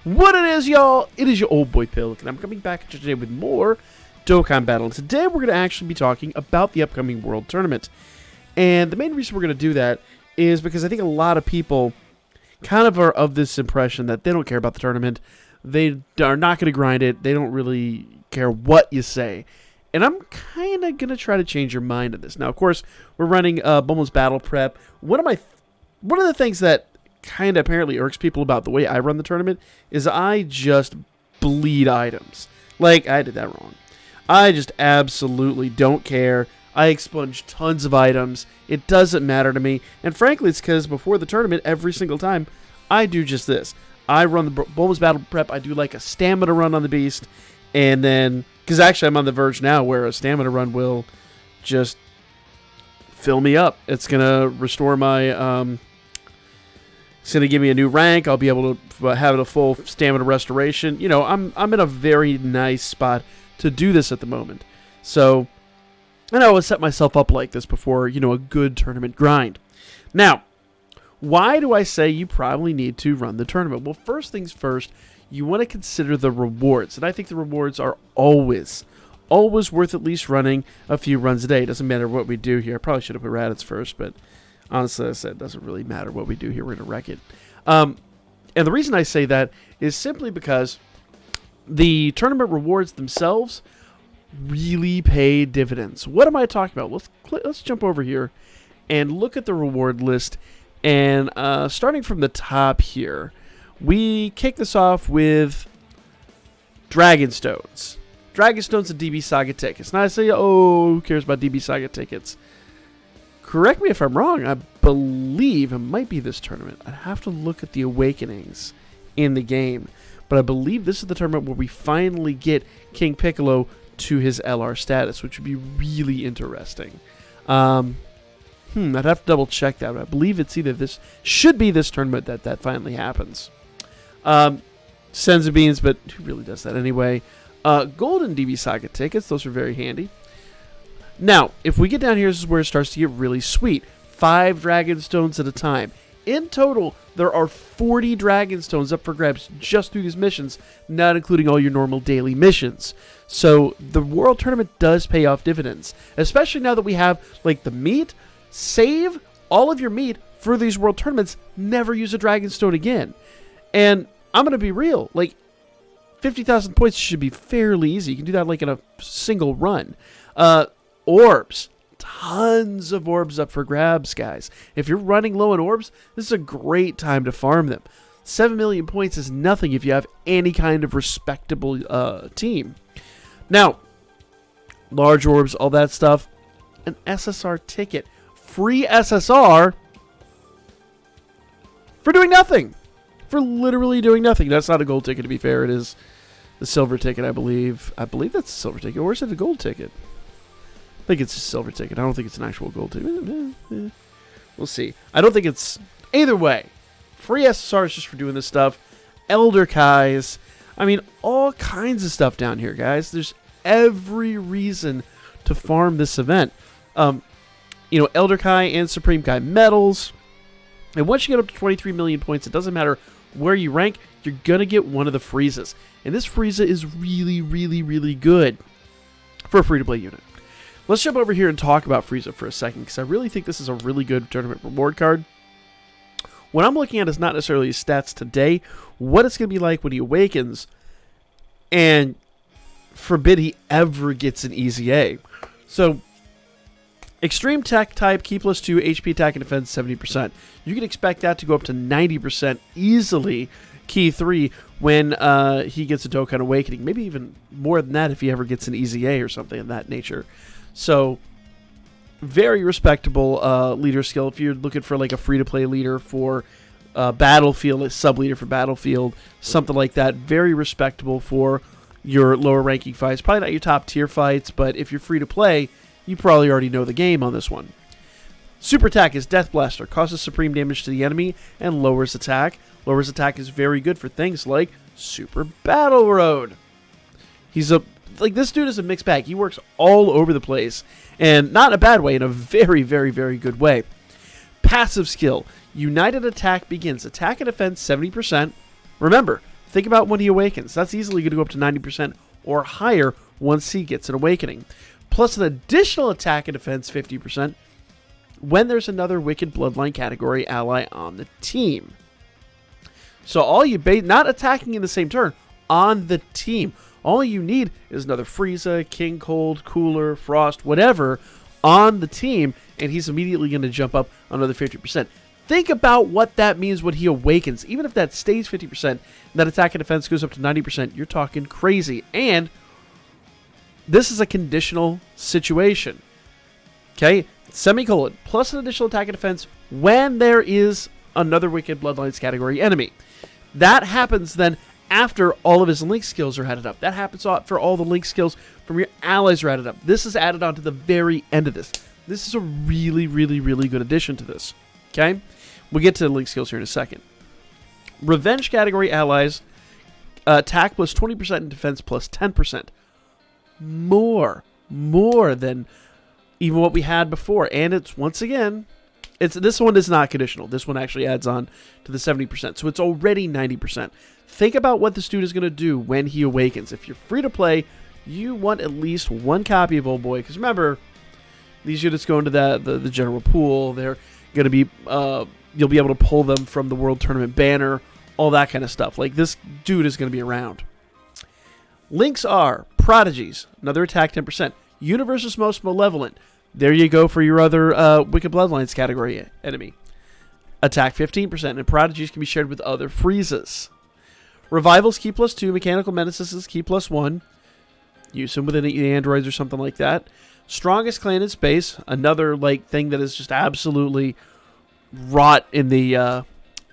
What it is, y'all? It is your old boy Pilk, and I'm coming back today with more Dokkan Battle. And today we're going to actually be talking about the upcoming World Tournament. And the main reason we're going to do that is because I think a lot of people kind of are of this impression that they don't care about the tournament. They are not going to grind it. They don't really care what you say. And I'm kind of going to try to change your mind on this. Now, of course, we're running Bulma's Battle Prep. One of the things that kind of apparently irks people about the way I run the tournament is I just bleed items. Like, I did that wrong. I just absolutely don't care. I expunge tons of items. It doesn't matter to me. And frankly, it's because before the tournament, every single time, I do just this. I run the Bulma's Battle Prep. I do like a stamina run on the beast. And then, because actually I'm on the verge now where a stamina run will just fill me up. It's going to restore my... It's going to give me a new rank. I'll be able to have a full stamina restoration. You know, I'm in a very nice spot to do this at the moment. So, and I always set myself up like this before, you know, a good tournament grind. Now, why do I say you probably need to run the tournament? Well, first things first, you want to consider the rewards. And I think the rewards are always worth at least running a few runs a day. It doesn't matter what we do here. I probably should have put Raditz first, but... honestly, I said it doesn't really matter what we do here. We're going to wreck it. And the reason I say that is simply because the tournament rewards themselves really pay dividends. What am I talking about? Let's jump over here and look at the reward list. And starting from the top here, we kick this off with Dragon Stones. Dragon Stones and DB Saga tickets. Now I say, oh, who cares about DB Saga tickets? Correct me if I'm wrong, I believe it might be this tournament. I'd have to look at the awakenings in the game. But I believe this is the tournament where we finally get King Piccolo to his LR status, which would be really interesting. I'd have to double check that. But I believe it's either this, should be this tournament that finally happens. Senzu Beans, but who really does that anyway? Golden DB Saga tickets, those are very handy. Now, if we get down here, this is where it starts to get really sweet. 5 Dragon Stones at a time. In total, there are 40 Dragon Stones up for grabs just through these missions, not including all your normal daily missions. So, the World Tournament does pay off dividends. Especially now that we have, like, the meat. Save all of your meat for these World Tournaments. Never use a Dragon Stone again. And I'm going to be real. Like, 50,000 points should be fairly easy. You can do that, like, in a single run. Orbs. Tons of orbs up for grabs, guys. If you're running low on orbs, this is a great time to farm them. 7 million points is nothing if you have any kind of respectable team. Now, large orbs, all that stuff. An SSR ticket. Free SSR for doing nothing. For literally doing nothing. That's not a gold ticket, to be fair. It is the silver ticket, I believe. I believe that's a silver ticket. Or is it a gold ticket? I think it's a silver ticket. I don't think it's an actual gold ticket. We'll see. I don't think it's... Either way, free SSRs just for doing this stuff. Elder Kais. I mean, all kinds of stuff down here, guys. There's every reason to farm this event. You know, Elder Kai and Supreme Kai medals. And once you get up to 23 million points, it doesn't matter where you rank, you're going to get one of the Friezas. And this Frieza is really, really, really good for a free-to-play unit. Let's jump over here and talk about Frieza for a second, because I really think this is a really good tournament reward card. What I'm looking at is not necessarily his stats today, what it's going to be like when he awakens, and forbid he ever gets an easy A. So, Extreme Tech type, key plus 2, HP attack and defense 70%. You can expect that to go up to 90% easily, key 3, when he gets a Dokkan Awakening. Maybe even more than that if he ever gets an easy A or something of that nature. So, very respectable leader skill. If you're looking for like a free-to-play leader for Battlefield, a sub-leader for Battlefield, something like that, very respectable for your lower-ranking fights. Probably not your top-tier fights, but if you're free-to-play, you probably already know the game on this one. Super attack is Death Blaster, causes supreme damage to the enemy, and lowers attack. Lowers attack is very good for things like Super Battle Road. This dude is a mixed bag. He works all over the place, and not in a bad way, in a very, very, very good way. Passive skill, United Attack begins. Attack and defense 70%. Remember, Think about when he awakens. That's easily going to go up to 90% or higher once he gets an awakening. Plus an additional attack and defense 50% when there's another Wicked Bloodline category ally on the team. So all you not attacking in the same turn, on the team. All you need is another Frieza, King Cold, Cooler, Frost, whatever on the team, and he's immediately going to jump up another 50%. Think about what that means when he awakens. Even if that stays 50%, and that attack and defense goes up to 90%, you're talking crazy. And this is a conditional situation. Okay? Semicolon, plus an additional attack and defense when there is another Wicked Bloodlines category enemy. That happens then after all of his link skills are added up. That happens for all the link skills from your allies are added up. This is added on to the very end of this. This is a really, really, really good addition to this. Okay? We'll get to the link skills here in a second. Revenge category allies, attack plus 20% and defense plus 10%. More than even what we had before. And it's, once again, this one is not conditional. This one actually adds on to the 70%. So it's already 90%. Think about what this dude is going to do when he awakens. If you're free to play, you want at least one copy of Old Boy. Because remember, these units go into the general pool. They're going to be, you'll be able to pull them from the World Tournament banner, all that kind of stuff. Like, this dude is going to be around. Links are Prodigies, another attack 10%. Universe's Most Malevolent. There you go for your other Wicked Bloodlines category enemy. Attack 15%, and Prodigies can be shared with other Friezas. Revivals key plus 2, Mechanical Menaces is key plus 1. Use them within the androids or something like that. Strongest Clan in Space, another like thing that is just absolutely rot in the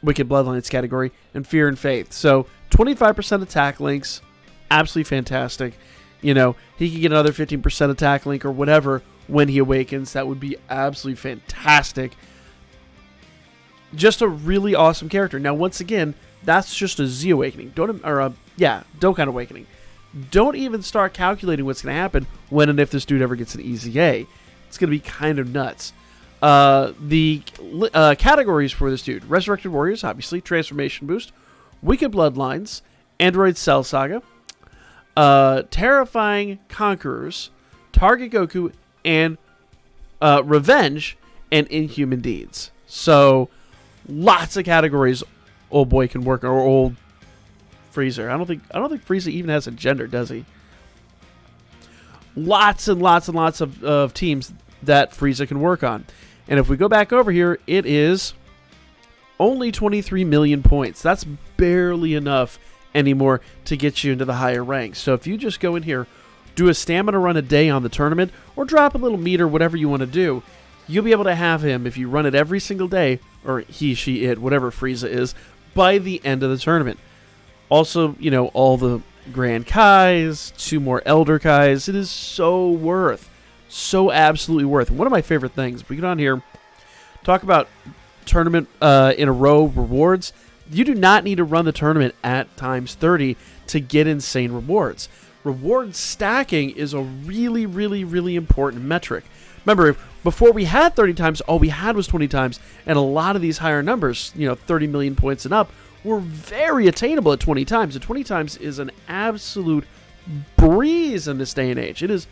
Wicked Bloodlines category. And Fear and Faith. So 25% attack links, absolutely fantastic. You know, he could get another 15% attack link or whatever when he awakens. That would be absolutely fantastic. Just a really awesome character. Now, once again, that's just a Z awakening. Dokkan awakening. Don't even start calculating what's going to happen when and if this dude ever gets an easy A. It's going to be kind of nuts. The categories for this dude: Resurrected Warriors, obviously, Transformation Boost, Wicked Bloodlines, Android Cell Saga, Terrifying Conquerors, Target Goku, and Revenge and Inhuman Deeds. So, lots of categories Old Boy can work, or Old Frieza. I don't think Frieza even has a gender, does he? Lots and lots and lots of teams that Frieza can work on. And if we go back over here, it is only 23 million points. That's barely enough anymore to get you into the higher ranks. So if you just go in here, do a stamina run a day on the tournament, or drop a little meter, whatever you want to do, you'll be able to have him, if you run it every single day, or he, she, it, whatever Frieza is, by the end of the tournament. Also, you know, all the Grand Kais, 2 more Elder Kais. It is so absolutely worth. And one of my favorite things, if we get on here, talk about tournament in a row rewards. You do not need to run the tournament at times 30 to get insane rewards. Reward stacking is a really, really, really important metric. Remember, before we had 30 times, all we had was 20 times, and a lot of these higher numbers, 30 million points and up, were very attainable at 20 times. And 20 times is an absolute breeze in this day and age. It is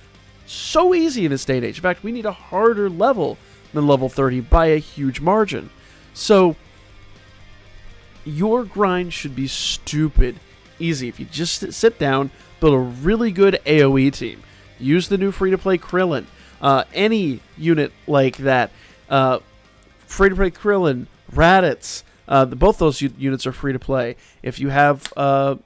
so easy in this day and age. In fact, we need a harder level than level 30 by a huge margin. So, your grind should be stupid easy. If you just sit down, build a really good AoE team, use the new free-to-play Krillin, any unit like that, free-to-play Krillin, Raditz, both those units are free-to-play. If you have a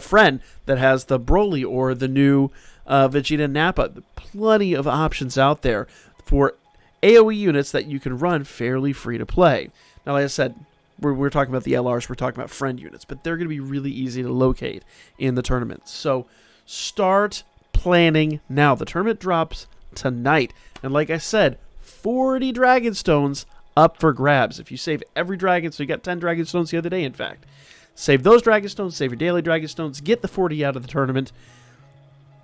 friend that has the Broly or the new Vegeta and Nappa, plenty of options out there for AoE units that you can run fairly free-to-play. Now, like I said, we're talking about the LRs, we're talking about friend units, but they're going to be really easy to locate in the tournaments. So start planning now. The tournament drops tonight. And like I said, 40 Dragon Stones up for grabs. If you save every Dragon, so you got 10 Dragon Stones the other day, in fact. Save those Dragon Stones, save your daily Dragon Stones, get the 40 out of the tournament.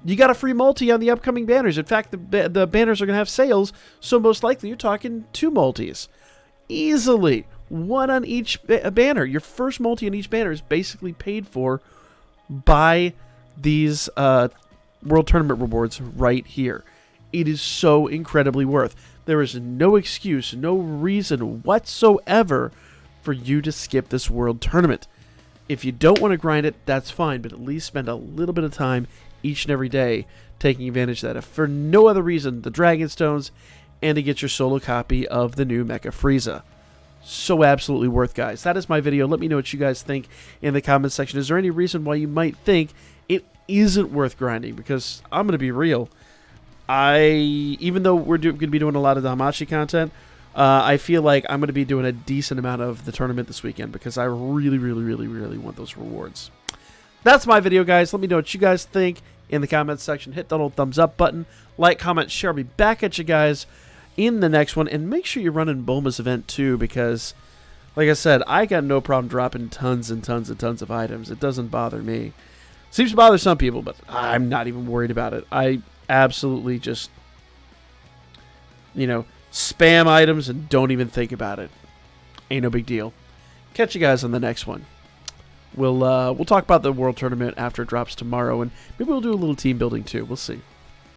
You got a free multi on the upcoming banners. In fact, the banners are going to have sales, so most likely you're talking 2 multis. Easily one on each banner. Your first multi on each banner is basically paid for by these World Tournament rewards right here. It is so incredibly worth. There is no excuse, no reason whatsoever for you to skip this World Tournament. If you don't want to grind it, that's fine, but at least spend a little bit of time each and every day taking advantage of that. If for no other reason, the Dragon Stones, and to get your solo copy of the new Mecha Frieza. So absolutely worth, guys. That is my video. Let me know what you guys think in the comments section. Is there any reason why you might think it isn't worth grinding? Because I'm going to be real. Even though we're going to be doing a lot of Damashi content, I feel like I'm going to be doing a decent amount of the tournament this weekend because I really, really, really, really want those rewards. That's my video, guys. Let me know what you guys think in the comments section. Hit that old thumbs up button. Like, comment, share. I'll be back at you guys in the next one. And make sure you're running Bulma's event too, because, like I said, I got no problem dropping tons and tons and tons of items. It doesn't bother me. Seems to bother some people, but I'm not even worried about it. I absolutely just, spam items and don't even think about it. Ain't no big deal. Catch you guys on the next one. We'll talk about the World Tournament after it drops tomorrow, and maybe we'll do a little team building too. We'll see.